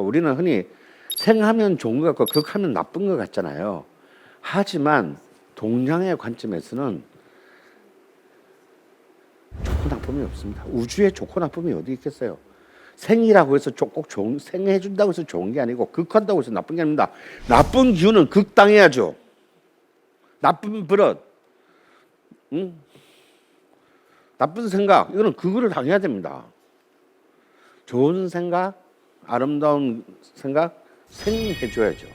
우리는 흔히 생하면 좋은 것 같고 극하면 나쁜 것 같잖아요. 하지만 동양의 관점에서는 좋고 나쁨이 없습니다. 우주에 좋고 나쁨이 어디 있겠어요? 생이라고 해서 꼭 좋은, 생해준다고 해서 좋은 게 아니고 극한다고 해서 나쁜 게 아닙니다. 나쁜 기운은 극당해야죠. 나쁜 버릇, 나쁜 생각, 이거는 그거를 당해야 됩니다. 좋은 생각, 아름다운 생각 생해줘야죠.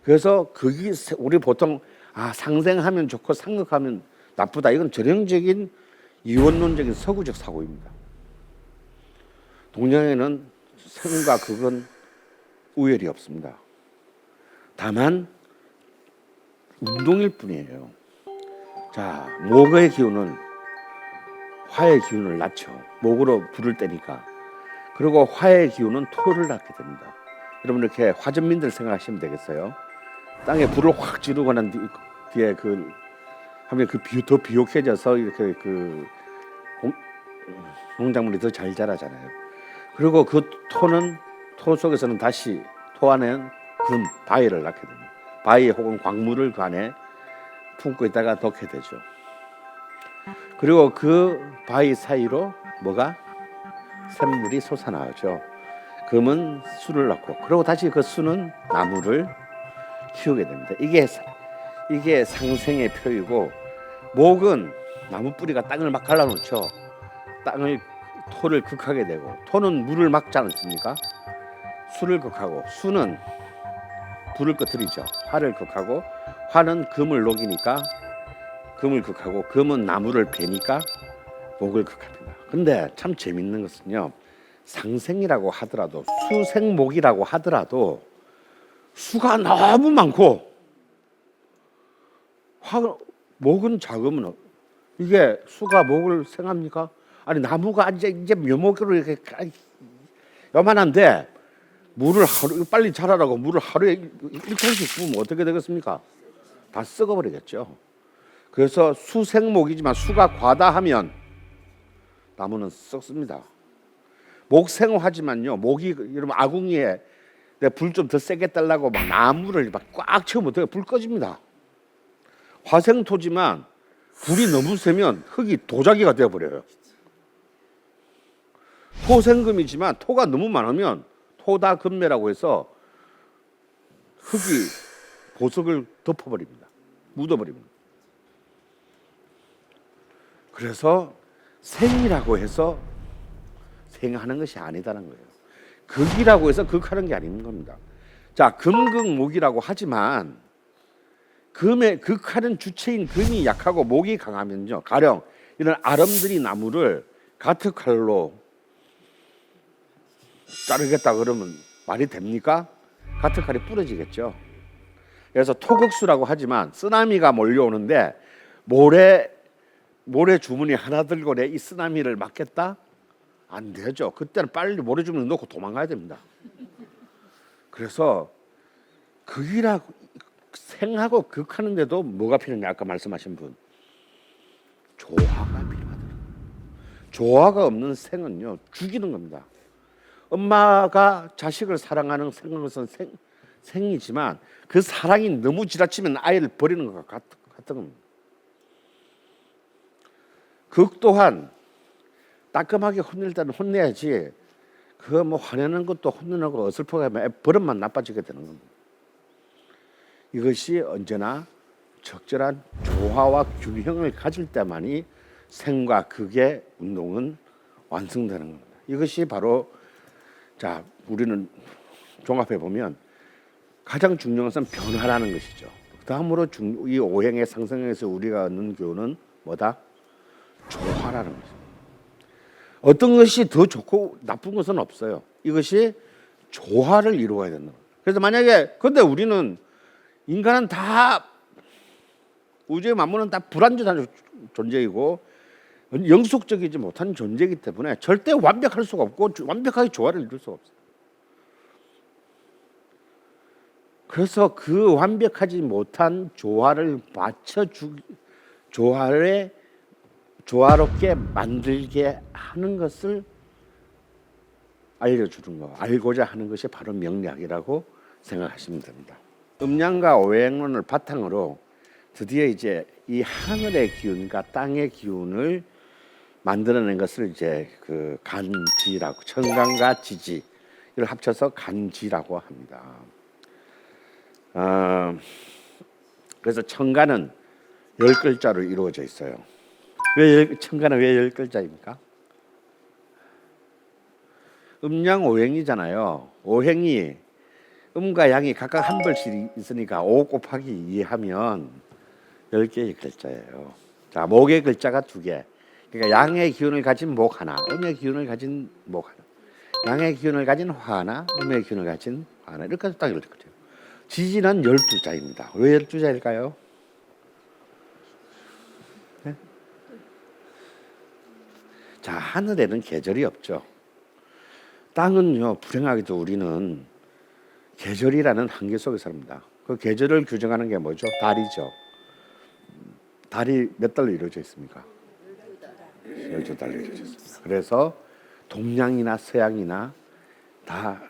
그래서 그게 우리 보통 상생하면 좋고 상극하면 나쁘다. 이건 전형적인 이원론적인 서구적 사고입니다. 동양에는 생과 극은 우열이 없습니다. 다만 운동일 뿐이에요. 자, 목의 기운은 화의 기운을 낳죠. 목으로 불을 떼니까. 그리고 화의 기운은 토를 낳게 됩니다. 여러분 이렇게 화전민들 생각하시면 되겠어요. 땅에 불을 확 지르고 난 뒤에 하면 더 비옥해져서 이렇게 농작물이 더 잘 자라잖아요. 그리고 그 토 속에서는 다시 토 안에는 바위를 낳게 됩니다. 바위 혹은 광물을 그 안에 품고 있다가 넣게 되죠. 그리고 그 바위 사이로 샘물이 솟아나오죠. 그러면 수를 낳고, 그리고 다시 그 수는 나무를 키우게 됩니다. 이게 상생의 표이고, 목은 나무 뿌리가 땅을 막 갈라놓죠. 토를 극하게 되고, 토는 물을 막지 않습니까? 수를 극하고, 수는 불을 꺼뜨리죠. 화를 극하고, 화는 금을 녹이니까 금을 극하고, 금은 나무를 베니까 목을 극합니다. 근데 참 재밌는 것은요, 상생이라고 하더라도, 수생목이라고 하더라도 수가 너무 많고 목은 작으면 이게 수가 목을 생합니까? 아니, 나무가 이제 묘목으로 이렇게 요만한데 물을 빨리 자라라고 물을 하루에 1톤씩 부으면 어떻게 되겠습니까? 다 썩어버리겠죠. 그래서 수생목이지만 수가 과다하면 나무는 썩습니다. 목생화지만요, 목이 여러분 아궁이에 불 좀 더 세게 달라고 막 나무를 꽉 채우면 어떻게 불 꺼집니다. 화생토지만 불이 너무 세면 흙이 도자기가 되어버려요. 토생금이지만 토가 너무 많으면 토다금매라고 해서 흙이 보석을 덮어버립니다. 묻어버립니다. 그래서 생이라고 해서 생하는 것이 아니다는 거예요. 극이라고 해서 극하는 게 아닌 겁니다. 자, 금극목이라고 하지만 극하는 주체인 금이 약하고 목이 강하면요, 가령 이런 아름드리 나무를 가트칼로 자르겠다 그러면 말이 됩니까? 가트칼이 부러지겠죠. 그래서 토극수라고 하지만 쓰나미가 몰려오는데 모래 주머니 하나 들고 이 쓰나미를 막겠다? 안 되죠. 그때는 빨리 모래 주머니 넣고 도망가야 됩니다. 그래서 극이라고 생하고 극하는데도 뭐가 필요하냐, 아까 말씀하신 분, 조화가 필요하더라고요. 조화가 없는 생은요, 죽이는 겁니다. 엄마가 자식을 사랑하는 것은 생이지만 그 사랑이 너무 지나치면 아이를 버리는 것 같은 겁니다. 극 또한 따끔하게 혼낼 때는 혼내야지, 그거 화내는 것도 혼내는 거 어설프게 하면 버릇만 나빠지게 되는 겁니다. 이것이 언제나 적절한 조화와 균형을 가질 때만이 생과 극의 운동은 완성되는 겁니다. 이것이 바로, 자, 우리는 종합해 보면 가장 중요한 것은 변화라는 것이죠. 다음으로 이 오행의 상승에서 우리가 얻는 교훈은 뭐다? 조화라는 것입니다. 어떤 것이 더 좋고 나쁜 것은 없어요. 이것이 조화를 이루어야 된다. 그래서 만약에, 근데 우리는 인간은 다, 우주의 만물은 다 불완전한 존재이고 영속적이지 못한 존재이기 때문에 절대 완벽할 수가 없고 완벽하게 조화를 이룰 수가 없어요. 그래서 그 완벽하지 못한 조화를 조화롭게 만들게 하는 것을 알려주는 거, 알고자 하는 것이 바로 명리학이라고 생각하시면 됩니다. 음양과 오행론을 바탕으로 드디어 이제 이 하늘의 기운과 땅의 기운을 만들어낸 것을 이제 그 간지라고, 천간과 지지 이걸 합쳐서 간지라고 합니다. 그래서 천간은 10글자로 이루어져 있어요. 천간은 왜 10글자입니까? 음양 오행이잖아요. 오행이 음과 양이 각각 한 벌씩 있으니까 5 곱하기 2 하면 10개의 글자예요. 자, 목의 글자가 2개. 그러니까 양의 기운을 가진 목 하나, 음의 기운을 가진 목 하나. 양의 기운을 가진 화 하나, 음의 기운을 가진 화 하나. 이렇게 해서 딱 10글자예요. 지지는 12자입니다. 왜 12자일까요? 네? 자, 하늘에는 계절이 없죠. 땅은요, 불행하게도 우리는 계절이라는 한계 속에 삽니다. 그 계절을 규정하는 게 뭐죠? 달이죠. 달이 몇 달로 이루어져 있습니까? 12달로 이루어져 있습니다. 그래서 동양이나 서양이나 다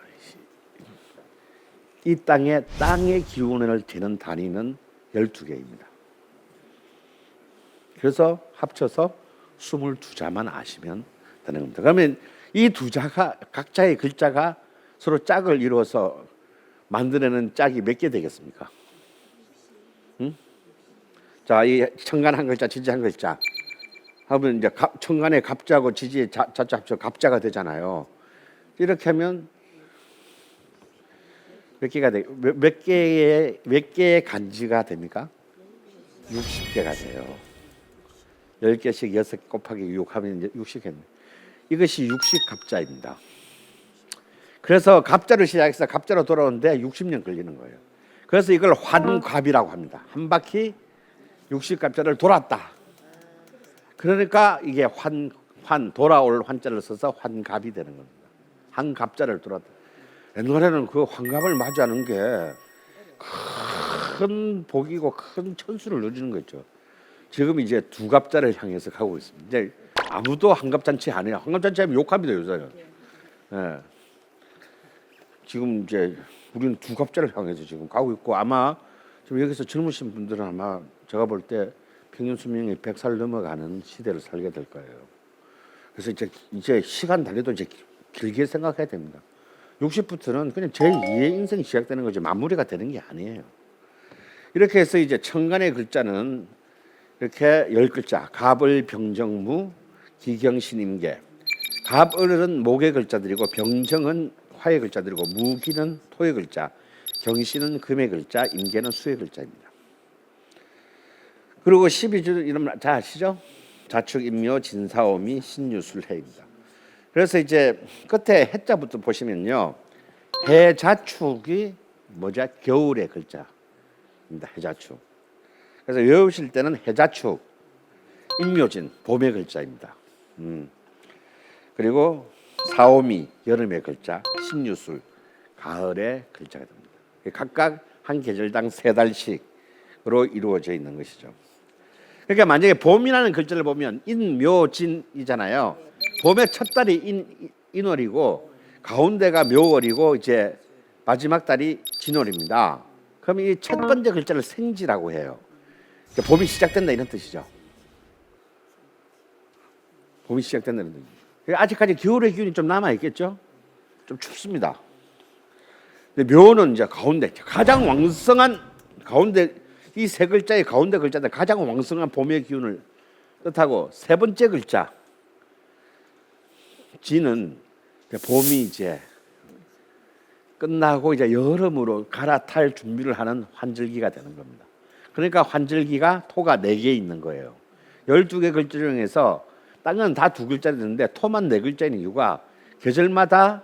이 땅의 기운을 재는 단위는 12개입니다. 그래서 합쳐서 22자만 아시면 되는 겁니다. 그러면 이 두 자가 각자의 글자가 서로 짝을 이루어서 만들어내는 짝이 몇 개 되겠습니까? 응? 자, 이 천간 한 글자, 지지 한 글자 하면 이제 천간의 갑자고 지지의 자자 합쳐 갑자가 되잖아요. 이렇게 하면 몇 개가 몇 개의 간지가 됩니까? 60개가 돼요. 10개씩 6 곱하기 6 하면 이제 60개입니다. 이것이 60갑자입니다. 그래서 갑자로 시작해서 갑자로 돌아오는데 60년 걸리는 거예요. 그래서 이걸 환갑이라고 합니다. 한 바퀴 60갑자를 돌았다. 그러니까 이게 돌아올 환자를 써서 환갑이 되는 겁니다. 한 갑자를 돌았다. 옛날에는 그 환갑을 맞이하는 게 큰 복이고 큰 천수를 누리는 거죠. 지금 이제 2갑자를 향해서 가고 있습니다. 이제 아무도 환갑잔치 안 해요. 환갑잔치 하면 욕합니다, 요새는. 예. 지금 이제 우리는 2갑자를 향해서 지금 가고 있고, 아마 지금 여기서 젊으신 분들은 아마 제가 볼 때 평균 수명이 100살 넘어가는 시대를 살게 될 거예요. 그래서 이제 시간 단위도 이제 길게 생각해야 됩니다. 60부터는 그냥 제2의 인생이 시작되는 거지 마무리가 되는 게 아니에요. 이렇게 해서 이제 천간의 글자는 이렇게 10글자, 갑을, 병정무, 기경신임계. 갑을은 목의 글자들이고 병정은 화의 글자들이고 무기는 토의 글자, 경신은 금의 글자, 임계는 수의 글자입니다. 그리고 12주 이름 다 아시죠? 자축, 임묘, 진사오미, 신유술해입니다. 그래서 이제 끝에 해자부터 보시면요, 해자축이 뭐죠? 겨울의 글자입니다. 해자축. 그래서 외우실 때는 해자축, 임묘진 봄의 글자입니다. 그리고 사오미 여름의 글자, 신유술 가을의 글자가 됩니다. 각각 한 계절당 3달씩으로 이루어져 있는 것이죠. 그러니까 만약에 봄이라는 글자를 보면 인묘진이잖아요. 봄의 첫 달이 인월이고 가운데가 묘월이고 이제 마지막 달이 진월입니다. 그럼 이 첫 번째 글자를 생지라고 해요. 그러니까 봄이 시작된다 이런 뜻이죠. 봄이 시작된다는 뜻이죠. 아직까지 겨울의 기운이 좀 남아 있겠죠. 좀 춥습니다. 근데 묘는 이제 가운데 가장 왕성한 가운데 이 3글자의 가운데 글자들 가장 왕성한 봄의 기운을 뜻하고, 3번째 글자 지는 봄이 이제 끝나고 이제 여름으로 갈아탈 준비를 하는 환절기가 되는 겁니다. 그러니까 환절기가 토가 4개 있는 거예요. 12개 글자 중에서 땅은 다 2글자 되는데 토만 4글자인 이유가 계절마다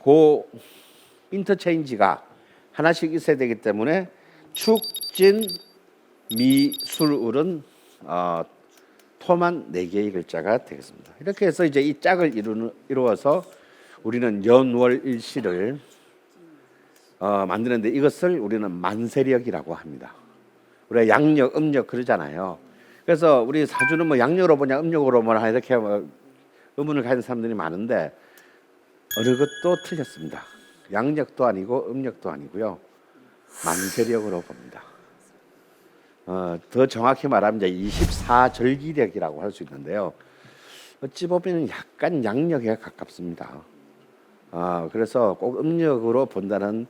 그 인터체인지가 하나씩 있어야 되기 때문에 축, 진, 미, 술, 을은 토만 4개의 글자가 되겠습니다. 이렇게 해서 이제 이 짝을 이루어서 우리는 연월일시를 만드는데, 이것을 우리는 만세력이라고 합니다. 우리가 양력, 음력 그러잖아요. 그래서 우리 사주는 뭐 양력으로 보냐 음력으로 보냐 이렇게 의문을 가진 사람들이 많은데, 어느 것도 틀렸습니다. 양력도 아니고 음력도 아니고요. 만세력으로 봅니다. 더 정확히 말하면 이제 24절기력이라고 할 수 있는데요. 어찌 보면 약간 양력에 가깝습니다. 그래서 꼭 음력으로 본다는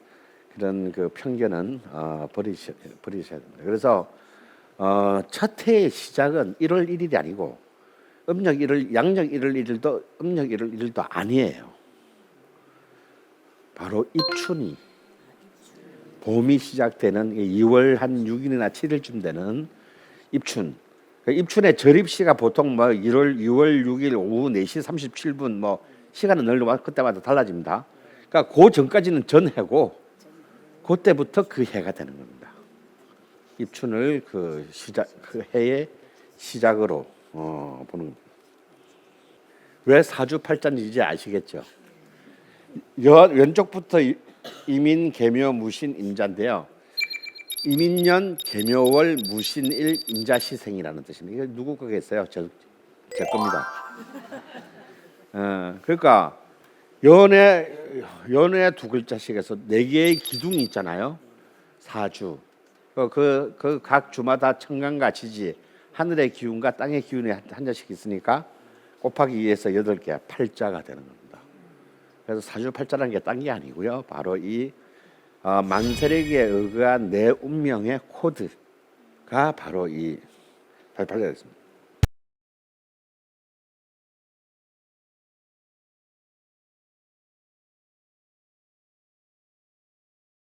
그런 그 편견은 버리셔야 됩니다. 그래서 첫 해의 시작은 1월 1일이 아니고 음력 1월, 양력 1월 1일도 음력 1월 1일도 아니에요. 바로 입춘이 봄이 시작되는 2월 한 6일이나 7일쯤 되는 입춘. 입춘의 절입시가 보통 뭐 6월 6일 오후 4시 37분 뭐 시간은 늘 그때마다 달라집니다. 그러니까 그 전까지는 전해고 그때부터 그 해가 되는 겁니다. 입춘을 그 해의 시작으로 보는 겁니다. 왜 사주팔자인지 이제 아시겠죠? 왼쪽부터 이민, 개묘, 무신, 임자인데요. 이민년, 개묘월, 무신일, 임자시생이라는 뜻입니다. 이게 누구 거겠어요? 제 겁니다. 그러니까 연애 두 글자씩에서 네 개의 기둥이 있잖아요. 사주. 그 각 주마다 천간과 지지, 하늘의 기운과 땅의 기운이 한 자씩 있으니까 곱하기 2에서 8개, 팔자가 되는 겁니다. 그래서 사주팔자라는 게 딴 게 아니고요. 바로 이 만세력에 의거한 내 운명의 코드가 바로 이 팔자였습니다.